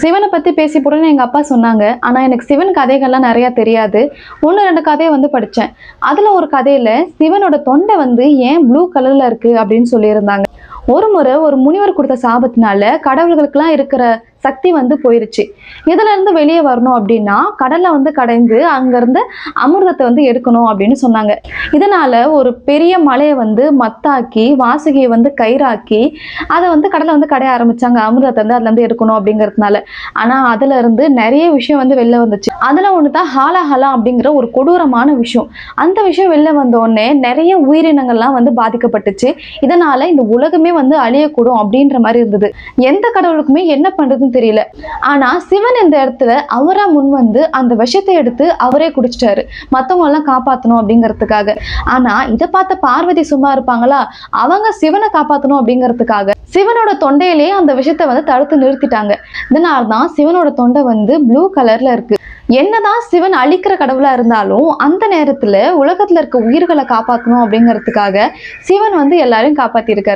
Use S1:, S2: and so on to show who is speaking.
S1: சிவனை பத்தி பேசி போறேன்னு எங்க அப்பா சொன்னாங்க. ஆனா எனக்கு சிவன் கதைகள்லாம் நிறைய தெரியாது. 1, 2 கதைய படிச்சேன். அதுல ஒரு கதையில சிவனோட தொண்டை ஏன் ப்ளூ கலர்ல இருக்கு அப்படின்னு சொல்லியிருந்தாங்க. ஒரு முறை ஒரு முனிவர் கொடுத்த சாபத்தினால கடவுள்களுக்கெல்லாம் இருக்கிற சக்தி போயிருச்சு. இதுல இருந்து வெளியே வரணும் அப்படின்னா கடல்ல கடைந்து அங்க இருந்து அமிர்தத்தை எடுக்கணும் அப்படின்னு சொன்னாங்க. இதனால ஒரு பெரிய மலையை மத்தாக்கி வாசுகியை கயிறாக்கி அதை கடல்ல கடைய ஆரம்பிச்சாங்க. அமிர்தத்தை அதுல இருந்து எடுக்கணும் அப்படிங்கிறதுனால. ஆனா அதுல இருந்து நிறைய விஷயம் வெளில வந்துச்சு. அதுல ஒண்ணுதான் ஹாலாஹலா அப்படிங்கிற ஒரு கொடூரமான விஷயம். அந்த விஷயம் வெளில வந்த உடனே நிறைய உயிரினங்கள்லாம் பாதிக்கப்பட்டுச்சு. இதனால இந்த உலகமே அழியக்கூடும் அப்படின்ற மாதிரி இருந்தது. எந்த கடவுளுக்குமே என்ன பண்றதுன்னு தெரியல. ஆனா சிவன் இந்த இடத்துல அவரா முன் அந்த விஷத்தை எடுத்து அவரே குடிச்சிட்டாரு, மத்தவங்க எல்லாம் காப்பாத்தணும் அப்படிங்கிறதுக்காக. ஆனா இதை பார்த்த பார்வதி சும்மா இருப்பாங்களா? அவங்க சிவனை காப்பாத்தணும் அப்படிங்கிறதுக்காக சிவனோட தொண்டையிலேயே அந்த விஷத்தை தடுத்து நிறுத்திட்டாங்க. இதனால்தான் சிவனோட தொண்டை ப்ளூ கலர்ல இருக்கு. என்னதான் சிவன் அழிக்கிற கடவுளா இருந்தாலும் அந்த நேரத்துல உலகத்துல இருக்க உயிர்களை காப்பாற்றணும் அப்படிங்கிறதுக்காக சிவன் எல்லாரையும் காப்பாத்தி இருக்காரு.